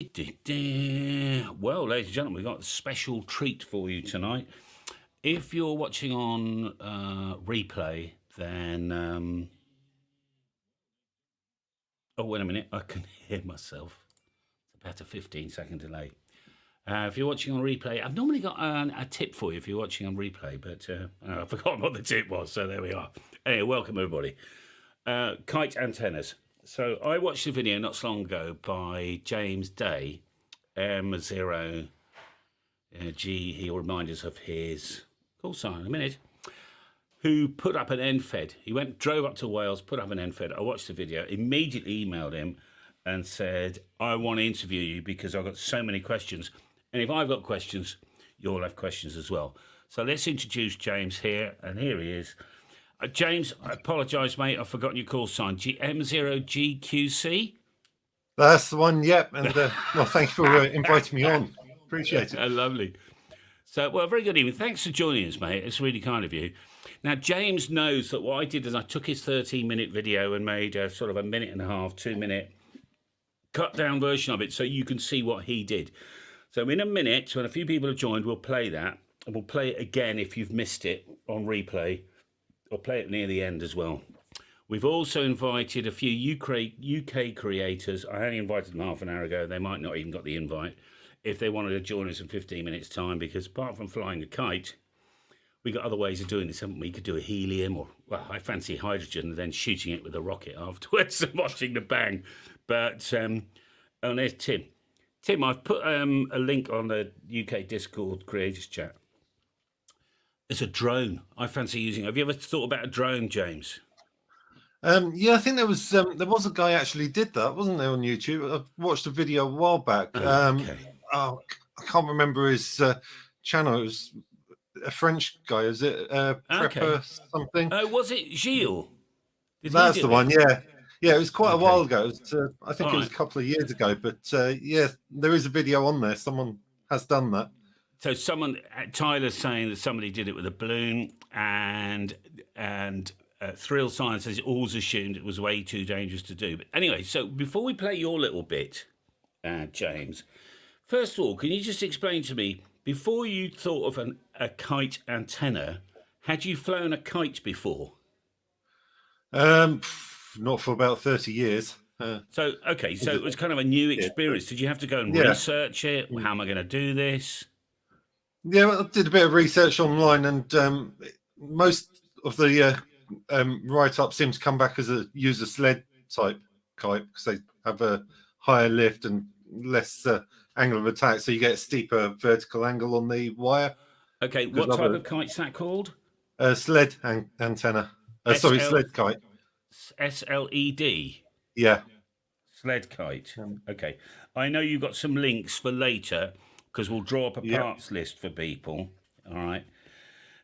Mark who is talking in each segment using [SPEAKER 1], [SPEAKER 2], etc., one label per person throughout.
[SPEAKER 1] Well, ladies and gentlemen, we've got a special treat for you tonight. If you're watching on replay, then... Oh, wait a minute. I can hear myself. It's about a 15-second delay. If you're watching on replay, I've normally got a tip for you if you're watching on replay, but I've forgotten what the tip was, so there we are. Anyway, welcome, everybody. Kite Antennas. So I watched a video not so long ago by James Day, M0G. He'll remind us of his call sign in a minute. Who put up an end fed. He drove up to Wales, put up an end fed. I watched the video, immediately emailed him and said, I want to interview you because I've got so many questions. And if I've got questions, you'll have questions as well. So let's introduce James here, and here he is. James, I apologise, mate. I've forgotten your call sign. M0GQC?
[SPEAKER 2] That's the one, yep. And well, thank you for inviting me on. Appreciate it.
[SPEAKER 1] Lovely. So, well, very good evening. Thanks for joining us, mate. It's really kind of you. Now, James knows that what I did is I took his 13-minute video and made a sort of a minute and a half, 2-minute cut-down version of it so you can see what he did. So in a minute, when a few people have joined, we'll play that. And we'll play it again if you've missed it on replay. Or play it near the end as well. We've also invited a few UK creators. I only invited them half an hour ago. They might not even got the invite if they wanted to join us in 15 minutes' time, because apart from flying a kite, we got other ways of doing this, haven't we? You could do a helium, or, well, I fancy hydrogen and then shooting it with a rocket afterwards and watching the bang. But, oh, there's Tim. Tim, I've put a link on the UK Discord creators chat. It's a drone. I fancy using. Have you ever thought about a drone, James?
[SPEAKER 2] Yeah, I think there was a guy actually did that, wasn't there, on YouTube? I watched a video a while back.
[SPEAKER 1] Okay.
[SPEAKER 2] I can't remember his channel. It was a French guy. Is it Prepper something?
[SPEAKER 1] Oh, was it Gilles?
[SPEAKER 2] That's the one. Yeah, yeah. It was quite a while ago. It was, I think it was a couple of years ago. But yeah, there is a video on there. Someone has done that.
[SPEAKER 1] So Tyler's saying that somebody did it with a balloon, and Thrill Science has always assumed it was way too dangerous to do. But anyway, so before we play your little bit, James, first of all, can you just explain to me, before you thought of a kite antenna, had you flown a kite before?
[SPEAKER 2] Not for about 30 years.
[SPEAKER 1] So it was kind of a new experience. Did you have to go and research it? How am I going to do this?
[SPEAKER 2] Yeah, well, I did a bit of research online, and most of the write-ups seem to come back as use a sled type kite because they have a higher lift and less angle of attack, so you get a steeper vertical angle on the wire.
[SPEAKER 1] Okay, what type of kite's that called?
[SPEAKER 2] Sled antenna. Sorry, sled kite.
[SPEAKER 1] SLED?
[SPEAKER 2] Yeah.
[SPEAKER 1] Sled kite. Okay. I know you've got some links for later, because we'll draw up a parts list for people, all right,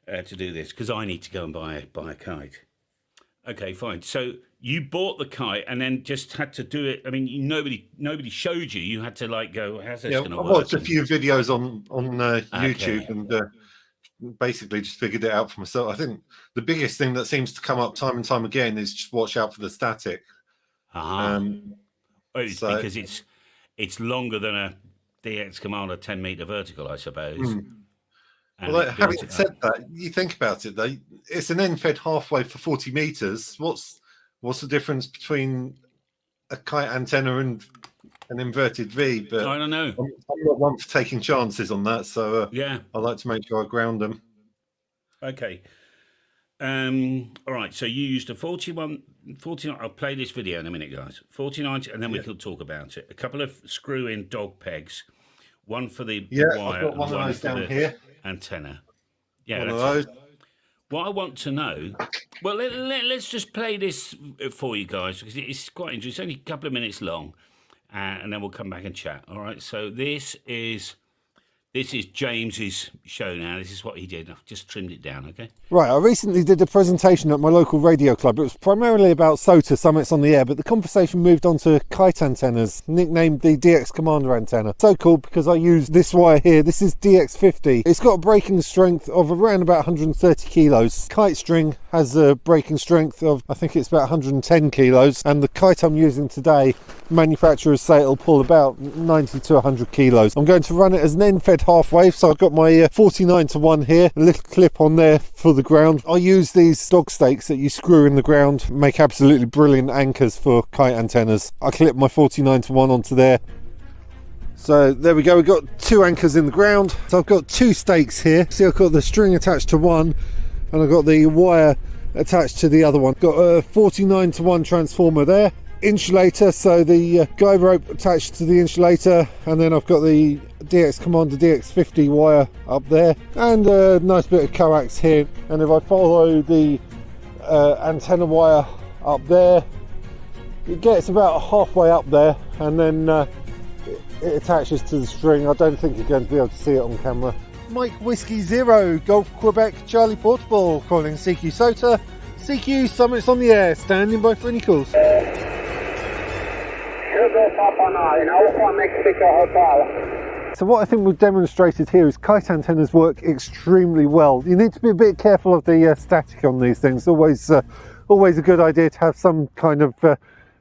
[SPEAKER 1] to do this, because I need to go and buy a kite. Okay, fine. So you bought the kite and then just had to do it. I mean, nobody showed you. You had to go, how's this going to work?
[SPEAKER 2] I watched a few videos on YouTube and basically just figured it out for myself. I think the biggest thing that seems to come up time and time again is just watch out for the static.
[SPEAKER 1] Because it's longer than a DX Commander 10-meter vertical, I suppose.
[SPEAKER 2] Well, having said that, you think about it though, it's an end fed halfway for 40 meters. What's the difference between a kite antenna and an inverted V? But
[SPEAKER 1] I don't know.
[SPEAKER 2] I'm not one for taking chances on that, so
[SPEAKER 1] yeah,
[SPEAKER 2] I like to make sure I ground them.
[SPEAKER 1] Okay. All right. So you used a 49. I'll play this video in a minute, guys. 49, and then we can talk about it. A couple of screw-in dog pegs. One for the wire,
[SPEAKER 2] I've got one of those down here.
[SPEAKER 1] Antenna.
[SPEAKER 2] Yeah, one of those.
[SPEAKER 1] What I want to know, well, let's just play this for you guys, because it's quite interesting. It's only a couple of minutes long, and then we'll come back and chat. All right. So this is James's show now. This is what he did. I've just trimmed it down, okay?
[SPEAKER 3] Right, I recently did a presentation at my local radio club. It was primarily about SOTA, Summits on the Air, but the conversation moved on to kite antennas, nicknamed the DX Commander antenna. So called because I use this wire here. This is DX50. It's got a breaking strength of around about 130 kilos. Kite string has a breaking strength of, I think it's about 110 kilos, and the kite I'm using today, manufacturers say it'll pull about 90 to 100 kilos. I'm going to run it as an end-fed half wave, so I've got my 49-to-1 here, a little clip on there for the ground. I use these dog stakes that you screw in the ground, make absolutely brilliant anchors for kite antennas. I clip my 49-to-1 onto there. So there we go, we've got 2 anchors in the ground. So I've got 2 stakes here. See, I've got the string attached to one and I've got the wire attached to the other one. Got a 49-to-1 transformer there. Insulator, so the guide rope attached to the insulator, and then I've got the DX Commander DX50 wire up there, and a nice bit of coax here. And if I follow the antenna wire up there, it gets about halfway up there, and then it attaches to the string. I don't think you're going to be able to see it on camera. Mike Whiskey Zero, Golf Quebec Charlie Portable, calling CQ SOTA. CQ Summits on the air, standing by for any calls. So what I think we've demonstrated here is kite antennas work extremely well. You need to be a bit careful of the static on these things. Always a good idea to have some kind of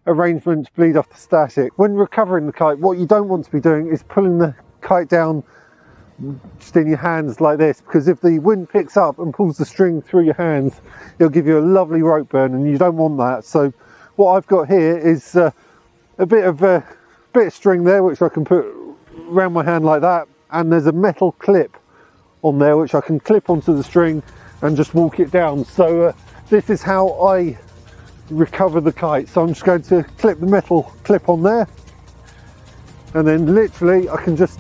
[SPEAKER 3] arrangement to bleed off the static. When recovering the kite, what you don't want to be doing is pulling the kite down just in your hands like this, because if the wind picks up and pulls the string through your hands, it'll give you a lovely rope burn, and you don't want that. So what I've got here is a bit of string there, which I can put around my hand like that, and there's a metal clip on there which I can clip onto the string and just walk it down. So this is how I recover the kite. So I'm just going to clip the metal clip on there, and then literally I can just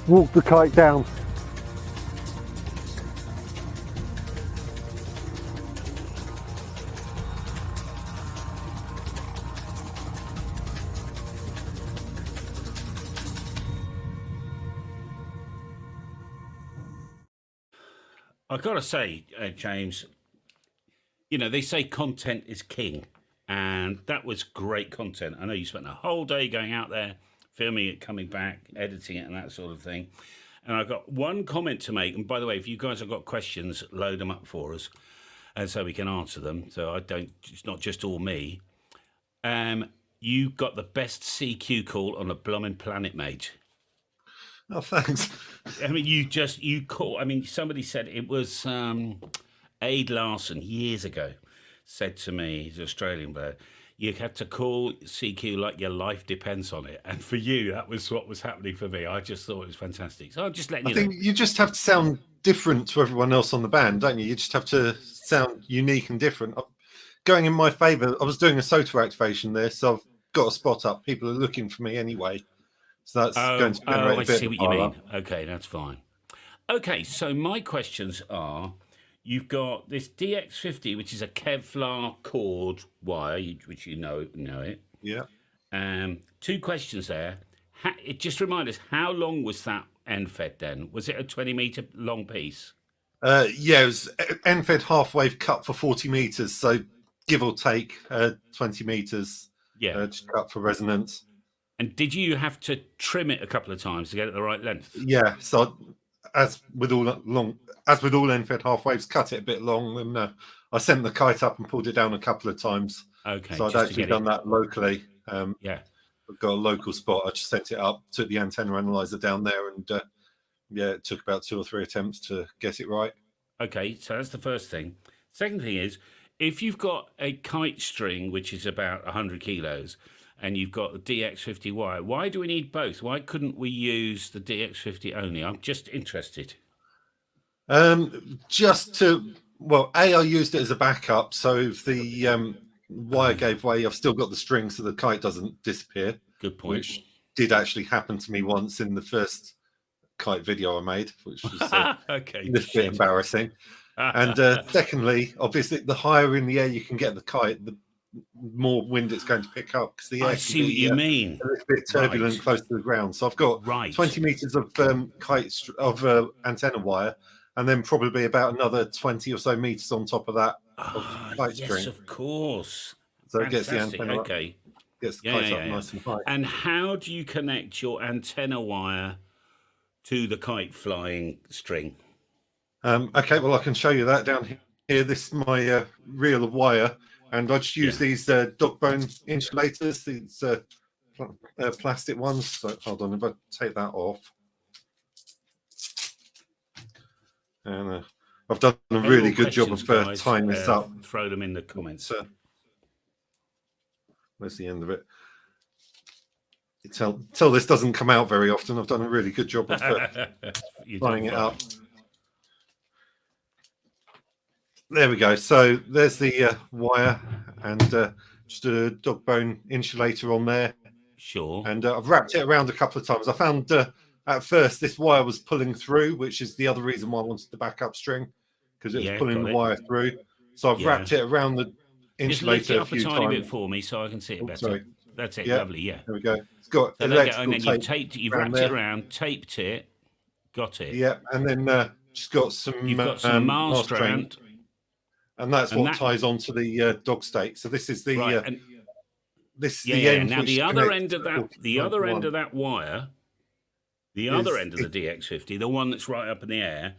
[SPEAKER 3] walk the kite down.
[SPEAKER 1] I've got to say, James, you know, they say content is king, and that was great content. I know you spent a whole day going out there, filming it, coming back, editing it, and that sort of thing. And I've got one comment to make. And by the way, if you guys have got questions, load them up for us, and so we can answer them. So it's not just all me. You got the best CQ call on the blooming planet, mate.
[SPEAKER 2] Oh, thanks.
[SPEAKER 1] I mean, you call. I mean, somebody said it was Aid Larson years ago said to me, he's an Australian player, you have to call CQ like your life depends on it. And for you, that was what was happening for me. I just thought it was fantastic. So I'm just letting you know.
[SPEAKER 2] I think you just have to sound different to everyone else on the band, don't you? You just have to sound unique and different. Going in my favour, I was doing a SOTA activation there, so I've got a spot up. People are looking for me anyway. So that's going to generate a bit.
[SPEAKER 1] I see what you mean. Okay, that's fine. Okay, so my questions are, you've got this DX50, which is a Kevlar cord wire, which you know it.
[SPEAKER 2] Yeah.
[SPEAKER 1] 2 questions there. Just remind us, how long was that end fed then? Was it a 20-meter long piece?
[SPEAKER 2] Yeah, it was end fed half wave cut for 40 meters, so give or take 20 meters.
[SPEAKER 1] Yeah,
[SPEAKER 2] just cut for resonance.
[SPEAKER 1] And did you have to trim it a couple of times to get it the right length?
[SPEAKER 2] Yeah, so as with all end fed half waves, cut it a bit long, and I sent the kite up and pulled it down a couple of times.
[SPEAKER 1] Okay,
[SPEAKER 2] so I'd actually done that locally.
[SPEAKER 1] Yeah,
[SPEAKER 2] I've got a local spot. I just sent it up, took the antenna analyzer down there, and it took about 2 or 3 attempts to get it right.
[SPEAKER 1] Okay, so that's the first thing. Second thing is, if you've got a kite string which is about 100 kilos, and you've got the DX50 wire, why do we need both? Why couldn't we use the DX50 only? I'm just interested. I used it as a backup, so if the wire gave way, I've still got the string so the kite doesn't disappear. Good point.
[SPEAKER 2] Which did actually happen to me once in the first kite video I made, which was a little bit embarrassing. And secondly, obviously, the higher in the air you can get the kite, the more wind it's going to pick up, because the air
[SPEAKER 1] I see what you mean.
[SPEAKER 2] A little bit turbulent close to the ground. So I've got 20 meters of antenna wire, and then probably about another 20 or so meters on top of that of kite string.
[SPEAKER 1] Yes, of course.
[SPEAKER 2] So it gets the antenna up, gets the kite up nice and high.
[SPEAKER 1] And how do you connect your antenna wire to the kite flying string?
[SPEAKER 2] Okay, well, I can show you that down here, this is my reel of wire, and I just use these dog bone insulators, these plastic ones. So hold on, if I take that off, and I've done a really good job of tying this up.
[SPEAKER 1] Throw them in the comments.
[SPEAKER 2] Where's the end of it? Tell this doesn't come out very often. I've done a really good job of tying it up. There we go. So there's the wire and just a dog bone insulator on there.
[SPEAKER 1] Sure.
[SPEAKER 2] And I've wrapped it around a couple of times. I found at first this wire was pulling through, which is the other reason why I wanted the backup string, because it was pulling the wire through. So I've wrapped it around the insulator.
[SPEAKER 1] Just lift it up a tiny bit for me so I can see it better.
[SPEAKER 2] Sorry.
[SPEAKER 1] That's it. Lovely. Yeah.
[SPEAKER 2] There we go. It's got
[SPEAKER 1] so
[SPEAKER 2] electrical
[SPEAKER 1] and then you've wrapped it around, taped it, got it.
[SPEAKER 2] Yeah, and then just got some.
[SPEAKER 1] You've got some mast strand.
[SPEAKER 2] And that's what ties onto the dog stake. So this is the this is the end.
[SPEAKER 1] Now the other end of that, the other end of that wire, the other end of the DX50, the one that's right up in the air,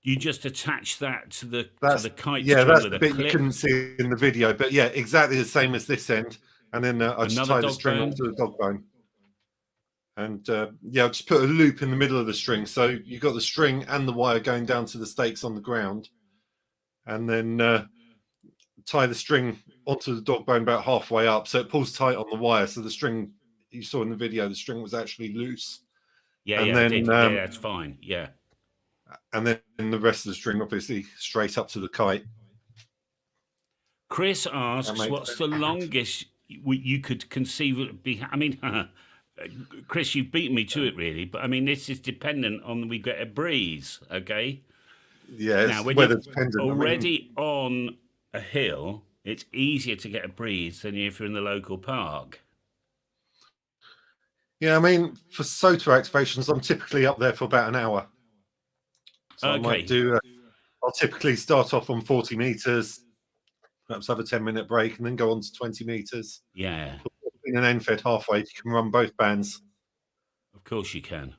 [SPEAKER 1] you just attach that to the kite.
[SPEAKER 2] Yeah,
[SPEAKER 1] string
[SPEAKER 2] that's
[SPEAKER 1] with
[SPEAKER 2] the
[SPEAKER 1] a
[SPEAKER 2] bit
[SPEAKER 1] clip.
[SPEAKER 2] you couldn't see in the video, but yeah, exactly the same as this end. And then I just tie the string onto the dog bone. And I just put a loop in the middle of the string. So you've got the string and the wire going down to the stakes on the ground. And then tie the string onto the dog bone about halfway up, so it pulls tight on the wire. So the string you saw in the video, the string was actually loose.
[SPEAKER 1] That's fine. Yeah.
[SPEAKER 2] And then the rest of the string, obviously, straight up to the kite.
[SPEAKER 1] Chris asks, "What's the longest you could conceivably?" I mean, Chris, you've beaten me to it, really. But I mean, this is dependent on we get a breeze. Okay.
[SPEAKER 2] Yeah,
[SPEAKER 1] now, when
[SPEAKER 2] weather
[SPEAKER 1] you're
[SPEAKER 2] dependent.
[SPEAKER 1] already on a hill, it's easier to get a breeze than if you're in the local park.
[SPEAKER 2] Yeah, I mean, for SOTA activations, I'm typically up there for about an hour. So I might do. I'll typically start off on 40 meters, perhaps have a 10-minute break, and then go on to 20 meters.
[SPEAKER 1] Yeah.
[SPEAKER 2] In an end-fed halfway, you can run both bands.
[SPEAKER 1] Of course you can.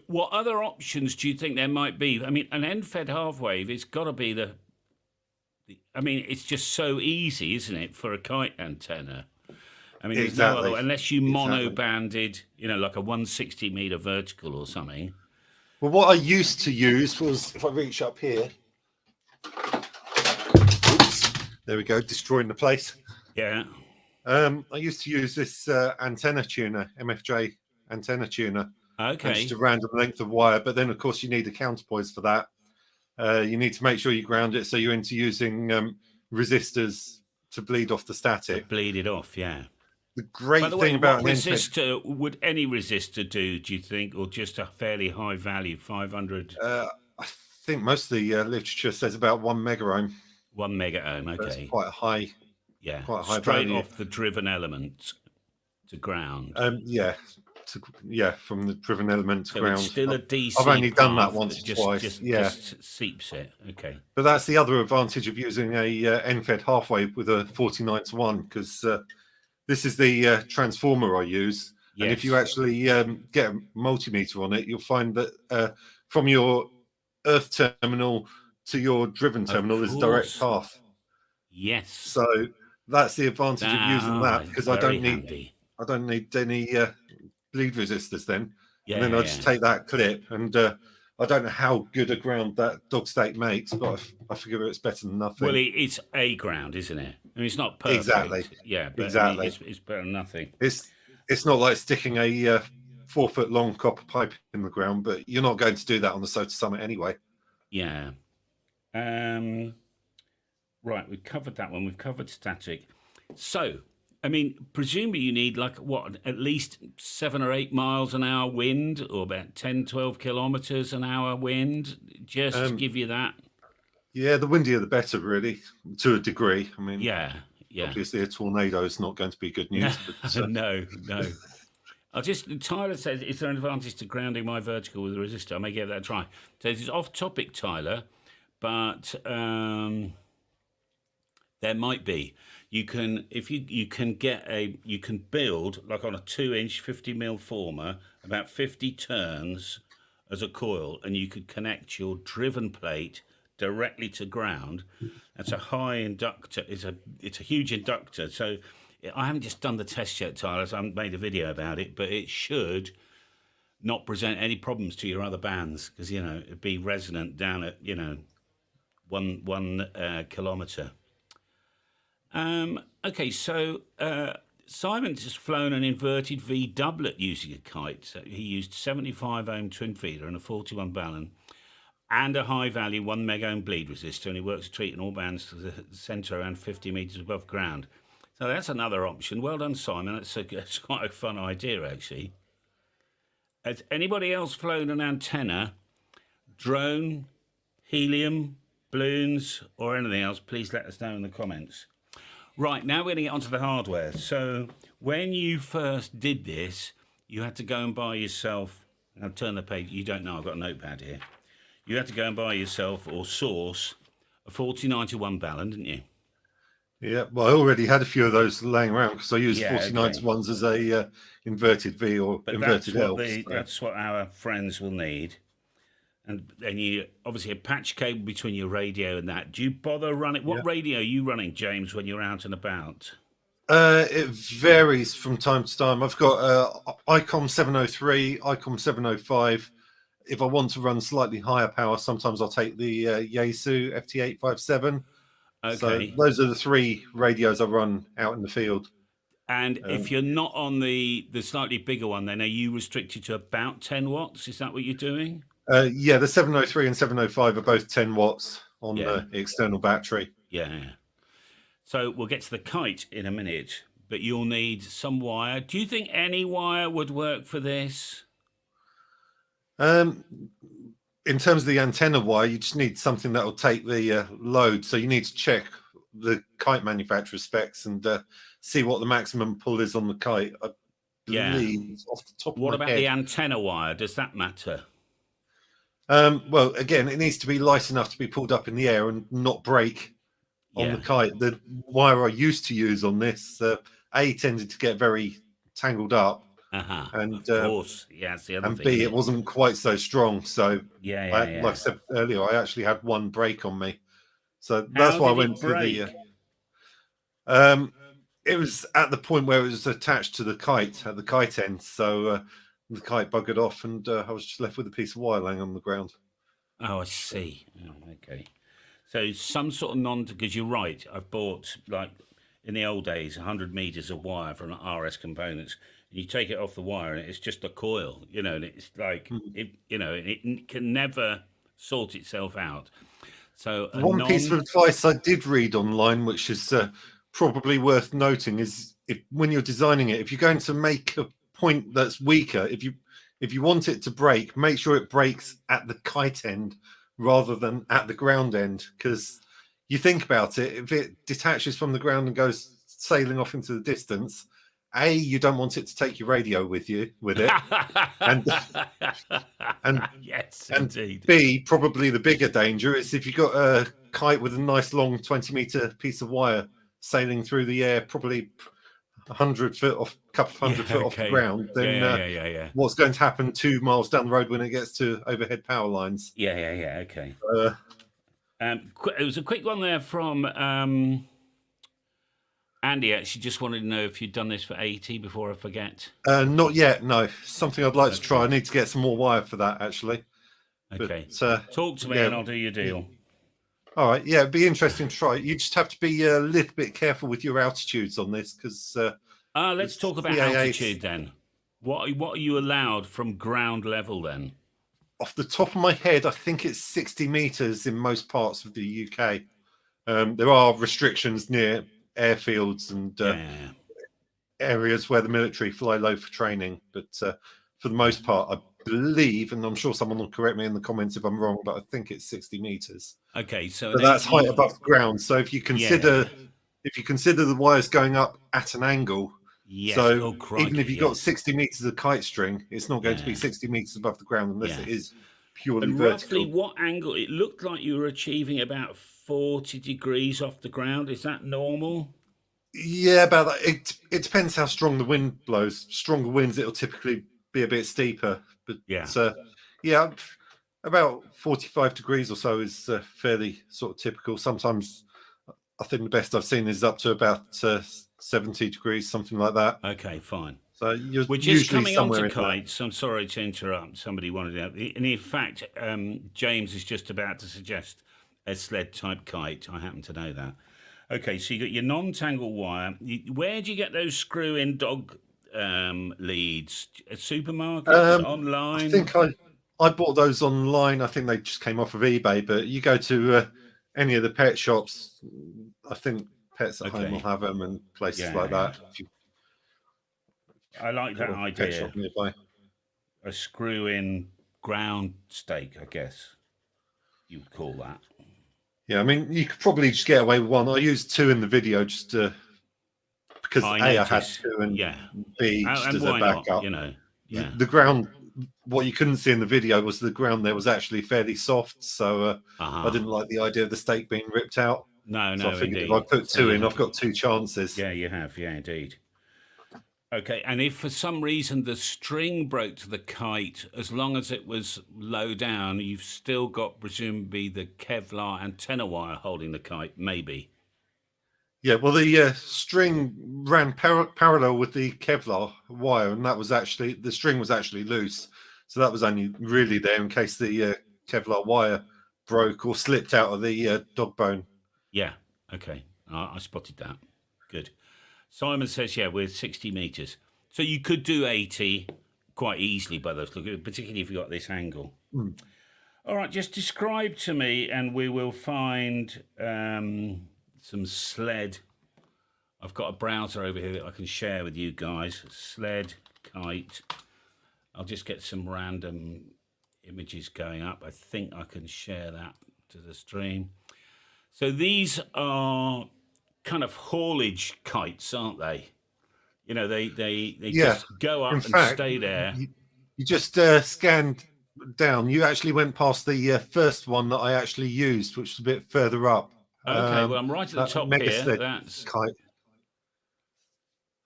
[SPEAKER 1] What other options do you think there might be? I mean, an end-fed half wave, it's got to be I mean, it's just so easy, isn't it, for a kite antenna? I mean,
[SPEAKER 2] exactly.
[SPEAKER 1] No other, unless you mono-banded, like a 160-meter vertical or something.
[SPEAKER 2] Well, what I used to use was, if I reach up here, oops, there we go, destroying the place.
[SPEAKER 1] Yeah.
[SPEAKER 2] I used to use this antenna tuner, MFJ antenna tuner.
[SPEAKER 1] Okay.
[SPEAKER 2] Just a random length of wire, but then of course you need a counterpoise for that. You need to make sure you ground it, so you're into using resistors to bleed off the static.
[SPEAKER 1] Bleed it off, yeah.
[SPEAKER 2] The great thing about
[SPEAKER 1] what resistor would any resistor do you think, or just a fairly high value, 500?
[SPEAKER 2] I think most of the literature says about 1 mega ohm.
[SPEAKER 1] 1 mega ohm, okay.
[SPEAKER 2] That's quite a high.
[SPEAKER 1] Yeah,
[SPEAKER 2] quite a high
[SPEAKER 1] straight
[SPEAKER 2] value.
[SPEAKER 1] Off the driven element to ground.
[SPEAKER 2] From the driven element to ground.
[SPEAKER 1] It's still a DC.
[SPEAKER 2] I've only done that once or twice.
[SPEAKER 1] Just seeps it. Okay.
[SPEAKER 2] But that's the other advantage of using a end-fed half wave with a 49-to-1, because this is the transformer I use. Yes. And if you actually get a multimeter on it, you'll find that from your earth terminal to your driven terminal is a direct path.
[SPEAKER 1] Yes.
[SPEAKER 2] So that's the advantage of using that, because I don't need any bleed resistors then. Yeah, and then I just take that clip, and I don't know how good a ground that dog stake makes, but I figure it's better than nothing.
[SPEAKER 1] Well, it's a ground, isn't it? I mean, it's not perfect.
[SPEAKER 2] Exactly.
[SPEAKER 1] Yeah, but
[SPEAKER 2] exactly.
[SPEAKER 1] I mean, it's better than nothing.
[SPEAKER 2] It's not like sticking a 4-foot-long copper pipe in the ground, but you're not going to do that on the SOTA Summit anyway.
[SPEAKER 1] Yeah. Right, we've covered that one. We've covered static. So, I mean, presumably you need at least 7 or 8 miles an hour wind, or about 10, 12 kilometers an hour wind, just to give you that.
[SPEAKER 2] Yeah, the windier the better, really, to a degree. I mean,
[SPEAKER 1] yeah.
[SPEAKER 2] Obviously, a tornado is not going to be good news. But,
[SPEAKER 1] no. Tyler says, is there an advantage to grounding my vertical with a resistor? I may give that a try. So this is off topic, Tyler, but there might be. You can, if you can build, like on a 2-inch 50mm former, about 50 turns as a coil, and you could connect your driven plate directly to ground. That's a high inductor. It's a huge inductor. So I haven't just done the test yet, Tyler. So I haven't made a video about it, but it should not present any problems to your other bands, because it'd be resonant down at 1 kilometer. Okay, so Simon's just flown an inverted V doublet using a kite. So he used 75 ohm twin feeder and a 41 balun and a high value 1 meg ohm bleed resistor, and he works treating all bands to the centre around 50 metres above ground. So that's another option. Well done, Simon. It's quite a fun idea, actually. Has anybody else flown an antenna, drone, helium, balloons, or anything else? Please let us know in the comments. Right, now we're going to get onto the hardware. So when you first did this, you had to go and buy yourself, I'll turn the page, you don't know, I've got a notepad here. You had to go and buy yourself or source a 4091 balun, didn't you?
[SPEAKER 2] Yeah, well, I already had a few of those laying around because I use 4091s as a inverted V or inverted L.
[SPEAKER 1] That's what our friends will need. And then you obviously a patch cable between your radio and that. Do you bother running? What radio are you running, James, when you're out and about?
[SPEAKER 2] It varies from time to time. I've got ICOM 703, ICOM 705. If I want to run slightly higher power, sometimes I'll take the Yaesu FT857.
[SPEAKER 1] Okay.
[SPEAKER 2] So those are the three radios I run out in the field.
[SPEAKER 1] And if you're not on the slightly bigger one, then are you restricted to about 10 watts? Is that what you're doing?
[SPEAKER 2] Yeah, the 703 and 705 are both 10 watts on the external battery.
[SPEAKER 1] Yeah. So we'll get to the kite in a minute, but you'll need some wire. Do you think any wire would work for this?
[SPEAKER 2] In terms of the antenna wire, you just need something that will take the load. So you need to check the kite manufacturer specs and see what the maximum pull is on the kite. I believe off the top of my head.
[SPEAKER 1] What about the antenna wire? Does that matter?
[SPEAKER 2] Well, again, it needs to be light enough to be pulled up in the air and not break on the kite. The wire I used to use on this, tended to get very tangled up. And
[SPEAKER 1] of course, that's the other
[SPEAKER 2] and
[SPEAKER 1] thing.
[SPEAKER 2] B, it wasn't quite so strong. So
[SPEAKER 1] like
[SPEAKER 2] I said earlier, I actually had one break on me. So that's why I went for the. It was at the point where it was attached to the kite at the kite end. So the kite buggered off, and I was just left with a piece of wire laying on the ground.
[SPEAKER 1] Oh, I see. Oh, okay. So some sort of because you're right. I've bought, like in the old days, 100 meters of wire from RS Components. And you take it off the wire, and it's just a coil, and it's like it can never sort itself out. So
[SPEAKER 2] one piece of advice I did read online, which is probably worth noting, is when you're designing it, if you're going to make a point that's weaker, if you want it to break, make sure it breaks at the kite end rather than at the ground end, because you think about it, if it detaches from the ground and goes sailing off into the distance, A, you don't want it to take your radio with it, and
[SPEAKER 1] yes,
[SPEAKER 2] and
[SPEAKER 1] indeed.
[SPEAKER 2] B, probably the bigger danger is if you've got a kite with a nice long 20-meter piece of wire sailing through the air, probably 100 foot off, a couple of hundred foot off the ground, then what's going to happen 2 miles down the road when it gets to overhead power lines?
[SPEAKER 1] Okay. It was a quick one there from Andy. Actually, just wanted to know if you'd done this for 80 before I forget.
[SPEAKER 2] Not yet, no. Something I'd like to try. I need to get some more wire for that, actually.
[SPEAKER 1] Okay.
[SPEAKER 2] But,
[SPEAKER 1] talk to me and I'll do your deal.
[SPEAKER 2] All right, yeah, it'd be interesting to try. You just have to be a little bit careful with your altitudes on this, because
[SPEAKER 1] let's talk about altitude then. What are you allowed from ground level then?
[SPEAKER 2] Off the top of my head, I think it's 60 meters in most parts of the UK. There are restrictions near airfields and areas where the military fly low for training, but for the most part, I believe, and I'm sure someone will correct me in the comments if I'm wrong, but I think it's 60 meters.
[SPEAKER 1] Okay, so
[SPEAKER 2] that's height above ground. So if you consider the wires going up at an angle, even if you've got 60 meters of kite string, it's not going to be 60 meters above the ground unless it is purely vertical.
[SPEAKER 1] Roughly what angle? It looked like you were achieving about 40 degrees off the ground. Is that normal?
[SPEAKER 2] Yeah, about that. It depends how strong the wind blows. Stronger winds, it'll typically be a bit steeper. But Yeah, about 45 degrees or so is fairly sort of typical. Sometimes I think the best I've seen is up to about 70 degrees, something like that.
[SPEAKER 1] Okay, fine.
[SPEAKER 2] So you're
[SPEAKER 1] We're just
[SPEAKER 2] usually
[SPEAKER 1] coming on
[SPEAKER 2] somewhere
[SPEAKER 1] to
[SPEAKER 2] in that.
[SPEAKER 1] kites. I'm sorry to interrupt. Somebody wanted to. And in fact, James is just about to suggest a sled type kite. I happen to know that. Okay, so you got your non-tangle wire. Where do you get those screw-in dog leads? Supermarkets,
[SPEAKER 2] I
[SPEAKER 1] online?
[SPEAKER 2] think I bought those online. I think they just came off of eBay. But you go to any of the pet shops, I think Pets at Home will
[SPEAKER 1] Okay,
[SPEAKER 2] have them and places like
[SPEAKER 1] yeah,
[SPEAKER 2] that. If you've
[SPEAKER 1] I like
[SPEAKER 2] got
[SPEAKER 1] that
[SPEAKER 2] a pet
[SPEAKER 1] idea.
[SPEAKER 2] shop nearby.
[SPEAKER 1] A screw-in ground stake, I guess you would call that.
[SPEAKER 2] Yeah, I mean, you could probably just get away with one. I used two in the video just because
[SPEAKER 1] I
[SPEAKER 2] A, I had
[SPEAKER 1] notice,
[SPEAKER 2] two, and
[SPEAKER 1] yeah,
[SPEAKER 2] B, just
[SPEAKER 1] and
[SPEAKER 2] as a
[SPEAKER 1] why not?
[SPEAKER 2] backup.
[SPEAKER 1] You know,
[SPEAKER 2] The,
[SPEAKER 1] yeah.
[SPEAKER 2] the ground, what you couldn't see in the video was the ground there was actually fairly soft. So I
[SPEAKER 1] Uh-huh.
[SPEAKER 2] didn't like the idea of the stake being ripped out.
[SPEAKER 1] No,
[SPEAKER 2] So I
[SPEAKER 1] no,
[SPEAKER 2] figured if I
[SPEAKER 1] indeed.
[SPEAKER 2] put
[SPEAKER 1] So
[SPEAKER 2] two
[SPEAKER 1] you
[SPEAKER 2] in,
[SPEAKER 1] have,
[SPEAKER 2] I've got two chances.
[SPEAKER 1] yeah, you have, yeah, indeed. Okay, and if for some reason the string broke to the kite, as long as it was low down, you've still got presumably the Kevlar antenna wire holding the kite, maybe.
[SPEAKER 2] Yeah, well, the string ran parallel with the Kevlar wire, and that was actually the string was actually loose, so that was only really there in case the Kevlar wire broke or slipped out of the dog bone.
[SPEAKER 1] Yeah, okay, I spotted that. Good. Simon says, yeah, we're 60 meters. So you could do 80 quite easily by those look, particularly if you got this angle.
[SPEAKER 2] Mm.
[SPEAKER 1] All right, just describe to me, and we will find some sled. I've got a browser over here that I can share with you guys. Sled Kite. I'll just get some random images going up. I think I can share that to the stream. So these are kind of haulage kites, aren't they? You know, they
[SPEAKER 2] Yeah,
[SPEAKER 1] just go
[SPEAKER 2] in
[SPEAKER 1] up and
[SPEAKER 2] fact,
[SPEAKER 1] stay there.
[SPEAKER 2] you just scanned down. You actually went past the first one that I actually used, which was a bit further up.
[SPEAKER 1] Okay, well, I'm right at the
[SPEAKER 2] That
[SPEAKER 1] top
[SPEAKER 2] Mega
[SPEAKER 1] here.
[SPEAKER 2] Sled
[SPEAKER 1] That's
[SPEAKER 2] Kite.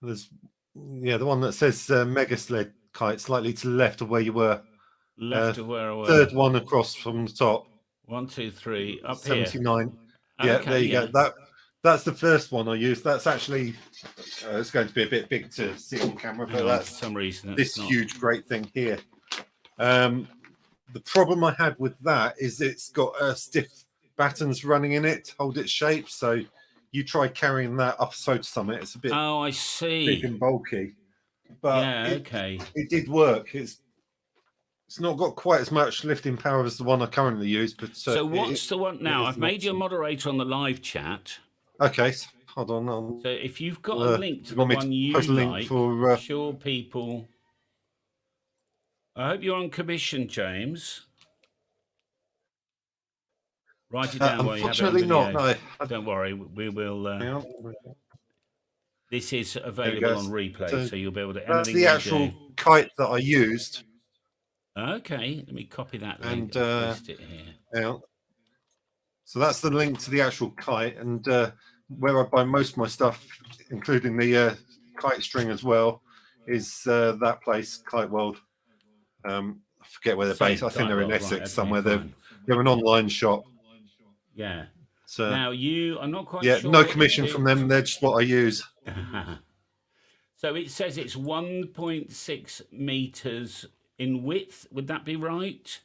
[SPEAKER 2] There's the one that says Mega Sled Kite, slightly to the left of where you were.
[SPEAKER 1] left of where I were.
[SPEAKER 2] Third one across from the top.
[SPEAKER 1] 1, 2, 3, up here.
[SPEAKER 2] 79. Yeah,
[SPEAKER 1] Okay,
[SPEAKER 2] there you
[SPEAKER 1] yeah.
[SPEAKER 2] go. That's the first one I used. That's actually it's going to be a bit big to see on camera,
[SPEAKER 1] Hang
[SPEAKER 2] but
[SPEAKER 1] on,
[SPEAKER 2] that's
[SPEAKER 1] for some reason
[SPEAKER 2] this
[SPEAKER 1] it's not.
[SPEAKER 2] huge great thing here. The problem I had with that is it's got stiff battens running in it to hold its shape. So you try carrying that up a soda summit, it's a bit
[SPEAKER 1] Oh, I
[SPEAKER 2] big
[SPEAKER 1] see.
[SPEAKER 2] and bulky. But
[SPEAKER 1] Yeah, okay.
[SPEAKER 2] it did work. It's not got quite as much lifting power as the one I currently use, but
[SPEAKER 1] So what's the one
[SPEAKER 2] it
[SPEAKER 1] now?
[SPEAKER 2] is
[SPEAKER 1] I've
[SPEAKER 2] an
[SPEAKER 1] made you a
[SPEAKER 2] option.
[SPEAKER 1] moderator on the live chat.
[SPEAKER 2] Okay, so hold on.
[SPEAKER 1] So if you've got a link to
[SPEAKER 2] You
[SPEAKER 1] the
[SPEAKER 2] want me
[SPEAKER 1] one
[SPEAKER 2] to
[SPEAKER 1] you
[SPEAKER 2] post a link
[SPEAKER 1] like,
[SPEAKER 2] for?
[SPEAKER 1] I'm sure people. I hope you're on commission, James. Write it down while you have it on
[SPEAKER 2] Unfortunately, not.
[SPEAKER 1] video.
[SPEAKER 2] No.
[SPEAKER 1] Don't worry, we will.
[SPEAKER 2] Hang on.
[SPEAKER 1] This is
[SPEAKER 2] There you
[SPEAKER 1] available
[SPEAKER 2] go.
[SPEAKER 1] on replay,
[SPEAKER 2] So
[SPEAKER 1] so you'll be able to
[SPEAKER 2] that's
[SPEAKER 1] anything
[SPEAKER 2] the
[SPEAKER 1] we
[SPEAKER 2] actual
[SPEAKER 1] do.
[SPEAKER 2] kite that I used.
[SPEAKER 1] Okay, let me copy that link
[SPEAKER 2] And
[SPEAKER 1] and paste it here.
[SPEAKER 2] hang on. So that's the link to the actual kite, and where I buy most of my stuff, including the kite string as well, is that place, Kite World. I forget where they're based. I think they're in
[SPEAKER 1] Well, right,
[SPEAKER 2] Essex
[SPEAKER 1] okay,
[SPEAKER 2] somewhere.
[SPEAKER 1] fine.
[SPEAKER 2] They're an online shop.
[SPEAKER 1] Yeah.
[SPEAKER 2] So
[SPEAKER 1] Now I'm not quite
[SPEAKER 2] yeah,
[SPEAKER 1] sure.
[SPEAKER 2] no commission from them. They're just what I use.
[SPEAKER 1] So it says it's 1.6 meters in width. Would that be right?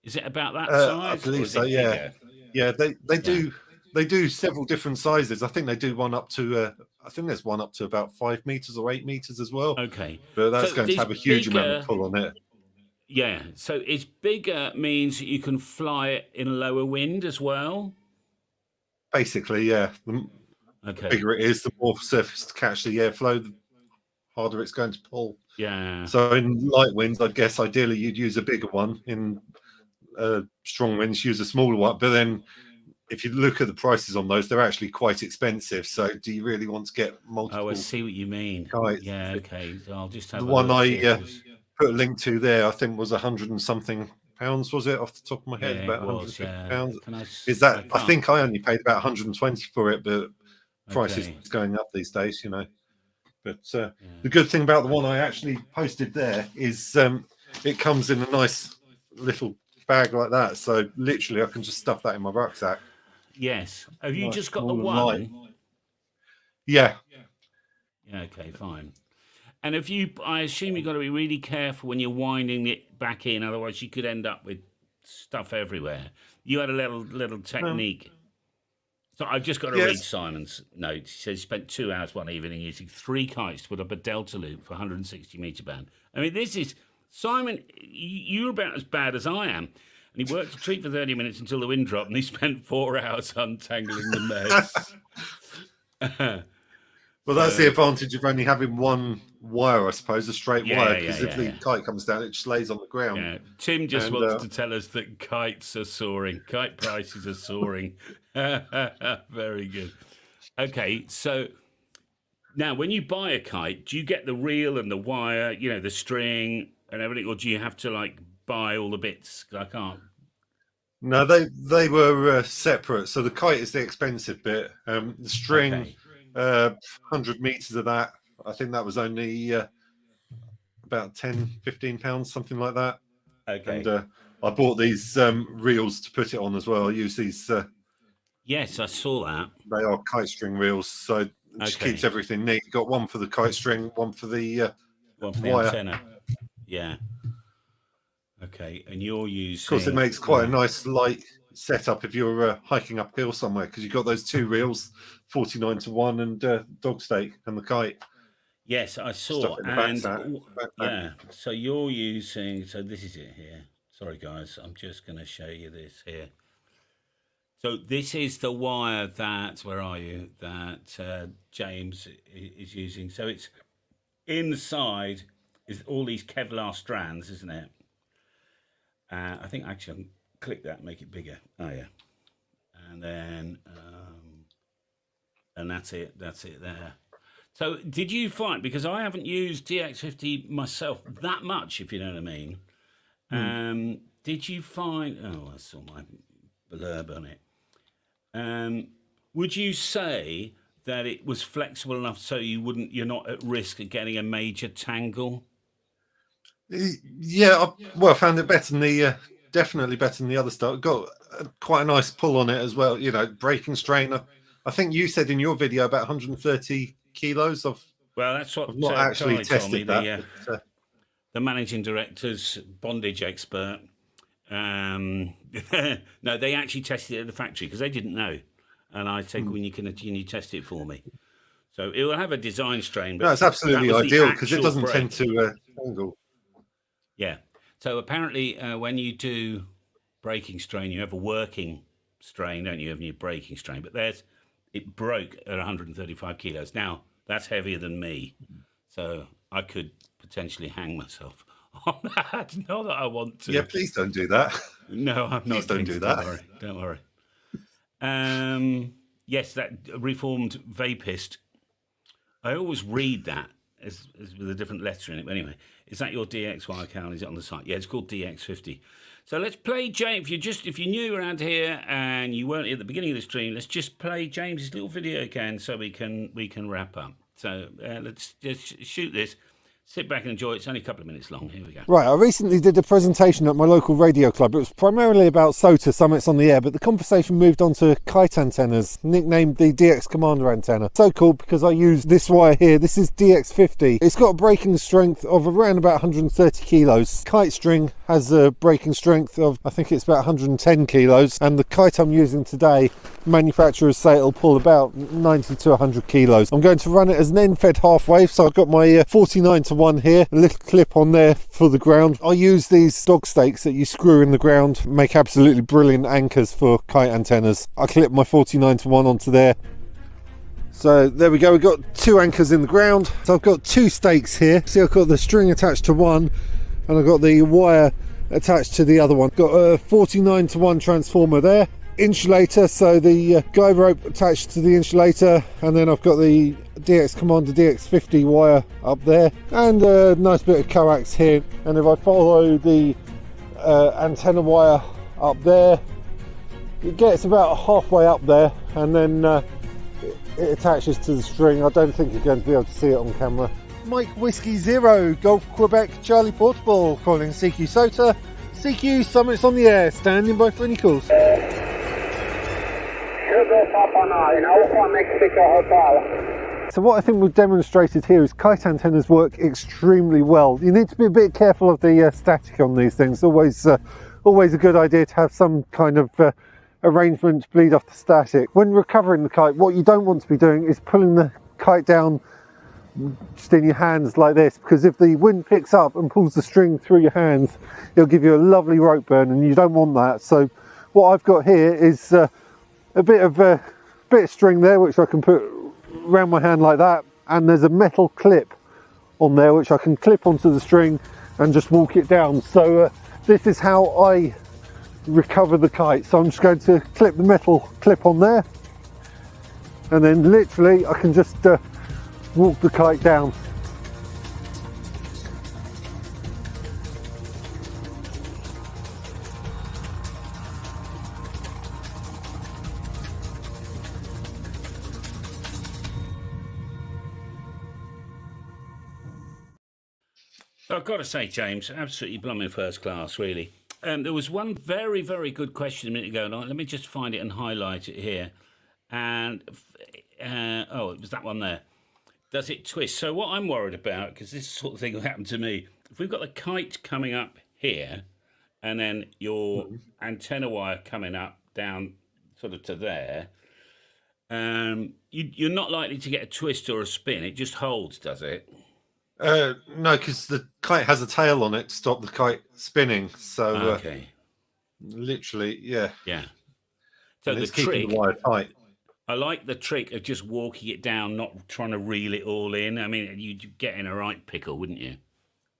[SPEAKER 1] Is it about that
[SPEAKER 2] I
[SPEAKER 1] size, or
[SPEAKER 2] believe
[SPEAKER 1] is
[SPEAKER 2] so.
[SPEAKER 1] it
[SPEAKER 2] Yeah,
[SPEAKER 1] bigger?
[SPEAKER 2] yeah. They do several different sizes. I think they do one up to. I think there's one up to about 5 meters or 8 meters as well.
[SPEAKER 1] Okay.
[SPEAKER 2] But that's
[SPEAKER 1] So
[SPEAKER 2] going to
[SPEAKER 1] this
[SPEAKER 2] have a huge amount of
[SPEAKER 1] bigger,
[SPEAKER 2] pull on it.
[SPEAKER 1] yeah. So it's bigger means that you can fly it in lower wind as well.
[SPEAKER 2] Basically, yeah. The
[SPEAKER 1] Okay.
[SPEAKER 2] bigger it is, the more surface to catch the airflow, the harder it's going to pull.
[SPEAKER 1] Yeah.
[SPEAKER 2] So in light winds, I guess ideally you'd use a bigger one. In strong winds, use a smaller one. But then, if you look at the prices on those, they're actually quite expensive. So, do you really want to get multiple?
[SPEAKER 1] Oh, I see what you mean.
[SPEAKER 2] Kites?
[SPEAKER 1] Yeah. Okay. So I'll just have
[SPEAKER 2] The
[SPEAKER 1] a
[SPEAKER 2] one
[SPEAKER 1] look.
[SPEAKER 2] I
[SPEAKER 1] See if there's-
[SPEAKER 2] put a link to there, I think was 100 and something pounds. Was it off the top of my head?
[SPEAKER 1] Yeah,
[SPEAKER 2] About
[SPEAKER 1] it was.
[SPEAKER 2] 150
[SPEAKER 1] Yeah.
[SPEAKER 2] pounds.
[SPEAKER 1] Can I?
[SPEAKER 2] Is that? I
[SPEAKER 1] can't-
[SPEAKER 2] think I only paid about 120 for it, but prices
[SPEAKER 1] Okay.
[SPEAKER 2] going up these days, you know. But
[SPEAKER 1] Yeah.
[SPEAKER 2] the good thing about the one I actually posted there is it comes in a nice little bag like that, so literally I can just stuff that in my rucksack.
[SPEAKER 1] Yes. Have you
[SPEAKER 2] Nice,
[SPEAKER 1] just got the
[SPEAKER 2] small and light.
[SPEAKER 1] one?
[SPEAKER 2] Yeah.
[SPEAKER 1] Yeah, okay, fine. And if you, I assume you've got to be really careful when you're winding it back in, otherwise you could end up with stuff everywhere. You had a little technique. So I've just got to read Simon's note. He says he spent 2 hours one evening using 3 kites to put up a delta loop for 160 metre band. I mean, this is, Simon, you're about as bad as I am. And he worked a treat for 30 minutes until the wind dropped, and he spent 4 hours untangling the mess.
[SPEAKER 2] Well, that's the advantage of only having one wire, I suppose, a straight wire, because if the kite comes down, it just lays on the ground.
[SPEAKER 1] Yeah. Tim just wants to tell us that kites are soaring. Kite prices are soaring. Very good. Okay, so now when you buy a kite, do you get the reel and the wire, you know, the string and everything, or do you have to, like, buy all the bits? I can't.
[SPEAKER 2] No, they were separate. So the kite is the expensive bit. The string... 100 meters of that, I think that was only about 10-15 pounds, something like that.
[SPEAKER 1] Okay.
[SPEAKER 2] And I bought these reels to put it on as well. I use these
[SPEAKER 1] yes, I saw that.
[SPEAKER 2] They are kite string reels, so it just keeps everything neat. Got one for the kite string, one for the wire.
[SPEAKER 1] Antenna. Yeah. Okay, and you're using...
[SPEAKER 2] Of course, it makes quite a nice light setup if you're hiking uphill somewhere, because you've got those 2 reels, 49-1, and dog stake and the kite.
[SPEAKER 1] Yes, I saw. And so you're using, so this is it here. Sorry guys, I'm just going to show you this here. So this is the wire that, where are you, that James is using. So it's inside is all these Kevlar strands, isn't it? I think actually I can click that and make it bigger. Oh yeah. And then, and that's it there. So did you find, because I haven't used DX50 myself that much, if you know what I mean, did you find, oh, I saw my blurb on it. Would you say that it was flexible enough so you're not at risk of getting a major tangle?
[SPEAKER 2] Yeah, I found it better than the, definitely better than the other stuff. Got quite a nice pull on it as well, you know, braking strain. I think you said in your video about 130 kilos of.
[SPEAKER 1] Well, that's what
[SPEAKER 2] I've not actually tested that.
[SPEAKER 1] The managing director's bondage expert. No, they actually tested it at the factory because they didn't know, and I said, "Can you test it for me?" So it will have a design strain. But
[SPEAKER 2] no, it's absolutely ideal because it doesn't tend to tangle.
[SPEAKER 1] Yeah. So apparently, when you do braking strain, you have a working strain, don't you? Have your braking strain, but it broke at 135 kilos. Now that's heavier than me, so I could potentially hang myself on that. Not that I want to.
[SPEAKER 2] Yeah, please don't do that.
[SPEAKER 1] No, I'm not.
[SPEAKER 2] Please don't do that.
[SPEAKER 1] Don't worry. Yes, that reformed vapist. I always read that as with a different letter in it. But anyway, is that your DXY account? Is it on the site? Yeah, it's called DX50. So let's play James. If you're new around here and you weren't at the beginning of the stream, let's just play James's little video again so we can wrap up. So let's just shoot this. Sit back and enjoy it. It's only a couple of minutes long. Here we go.
[SPEAKER 3] Right, I recently did a presentation at my local radio club. It was primarily about SOTA, summits on the air, but the conversation moved on to Kite Antennas, nicknamed the DX Commander Antenna. So called because I use this wire here. This is DX50. It's got a braking strength of around about 130 kilos. Kite string has a braking strength of, I think it's about 110 kilos. And the kite I'm using today, manufacturers say it'll pull about 90 to 100 kilos. I'm going to run it as an end-fed half wave, so I've got my 49-1 here, a little clip on there for the ground. I use these dog stakes that you screw in the ground, make absolutely brilliant anchors for kite antennas. I clip my 49-1 onto there. So there we go, we've got 2 anchors in the ground. So I've got 2 stakes here. See, I've got the string attached to one and I've got the wire attached to the other one. Got a 49-1 transformer there. Insulator, so the guide rope attached to the insulator, and then I've got the DX Commander DX50 wire up there, and a nice bit of coax here. And if I follow the antenna wire up there, it gets about halfway up there, and then it attaches to the string. I don't think you're going to be able to see it on camera. Mike Whiskey 0, Golf Quebec Charlie Portable, calling CQ SOTA, CQ Summit's on the air, standing by for any calls.
[SPEAKER 4] Sugar Papa 9, Alpha Mexico Hotel.
[SPEAKER 3] So what I think we've demonstrated here is kite antennas work extremely well. You need to be a bit careful of the static on these things. Always a good idea to have some kind of arrangement to bleed off the static. When recovering the kite, what you don't want to be doing is pulling the kite down just in your hands like this, because if the wind picks up and pulls the string through your hands, it'll give you a lovely rope burn, and you don't want that. So what I've got here is a bit of string there, which I can put around my hand like that, and there's a metal clip on there which I can clip onto the string and just walk it down. So this is how I recover the kite. So I'm just going to clip the metal clip on there, and then literally I can just walk the kite down.
[SPEAKER 1] I've got to say, James, absolutely blooming first class, really. There was one very, very good question a minute ago, and let me just find it and highlight it here. And, it was that one there. Does it twist? So what I'm worried about, because this sort of thing will happen to me, if we've got the kite coming up here, and then your antenna wire coming up down sort of to there, you're not likely to get a twist or a spin. It just holds, does it?
[SPEAKER 2] No, because the kite has a tail on it to stop the kite spinning. So
[SPEAKER 1] Okay.
[SPEAKER 2] literally, yeah.
[SPEAKER 1] Yeah. So
[SPEAKER 2] And
[SPEAKER 1] the
[SPEAKER 2] it's keeping
[SPEAKER 1] trick,
[SPEAKER 2] the wire tight.
[SPEAKER 1] I like the trick of just walking it down, not trying to reel it all in. I mean, you'd get in a right pickle, wouldn't you?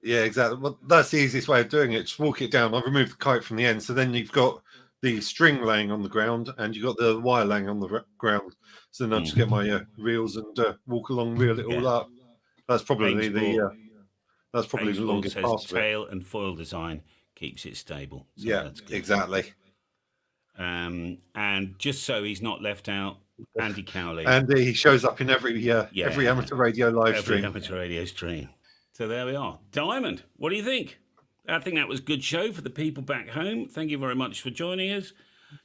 [SPEAKER 2] Yeah, exactly. Well, that's the easiest way of doing it. Just walk it down. I've removed the kite from the end, so then you've got the string laying on the ground, and you've got the wire laying on the ground. So then I just get my reels and walk along, reel it all up. That's probably the longest
[SPEAKER 1] says
[SPEAKER 2] part of it.
[SPEAKER 1] tail and foil design keeps it stable. So
[SPEAKER 2] Yeah,
[SPEAKER 1] that's good.
[SPEAKER 2] exactly.
[SPEAKER 1] And just so he's not left out, Andy Cowley.
[SPEAKER 2] And he shows up in every amateur radio live stream.
[SPEAKER 1] Amateur radio stream. So there we are. Diamond, what do you think? I think that was a good show for the people back home. Thank you very much for joining us.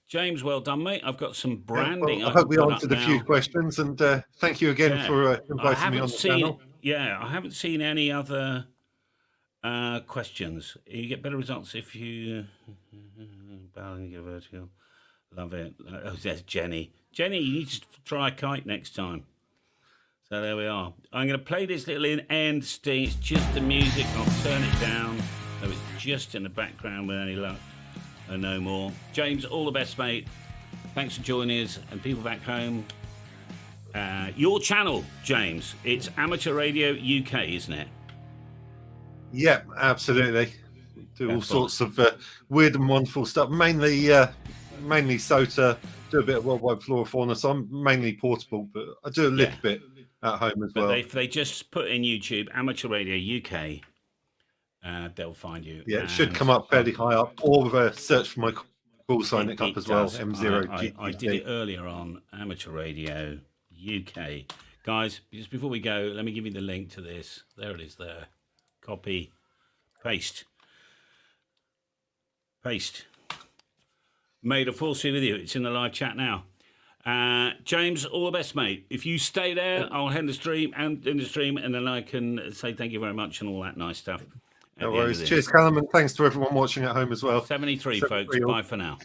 [SPEAKER 1] James, well done, mate. I've got some branding.
[SPEAKER 2] I hope we answered a few questions, and thank you again for inviting me on the channel.
[SPEAKER 1] Yeah, I haven't seen any other questions. You get better results if you... vertical. Love it. Oh, there's Jenny. Jenny, you need to try a kite next time. So there we are. I'm going to play this little end sting. It's just the music. I'll turn it down so it's just in the background with any luck and no more. James, all the best, mate. Thanks for joining us. And people back home, your channel, James, it's Amateur Radio UK, isn't it?
[SPEAKER 2] Yeah, absolutely. Do all sorts of weird and wonderful stuff. Mainly SOTA. Do a bit of worldwide flora fauna. So I'm mainly portable, but I do a little bit at home as well.
[SPEAKER 1] If they just put in YouTube Amateur Radio UK, they'll find you.
[SPEAKER 2] Yeah, it should come up fairly high up, or search for my call sign it up as well. M0.
[SPEAKER 1] I did it earlier on Amateur Radio UK. Guys, just before we go, let me give you the link to this. There it is there. Copy, paste. Made a full screen video. It's in the live chat now. James, all the best, mate. If you stay there, I'll end the stream and then I can say thank you very much and all that nice stuff.
[SPEAKER 2] No worries. Cheers, Callum, and thanks to everyone watching at home as well.
[SPEAKER 1] 73, folks. Bye for now.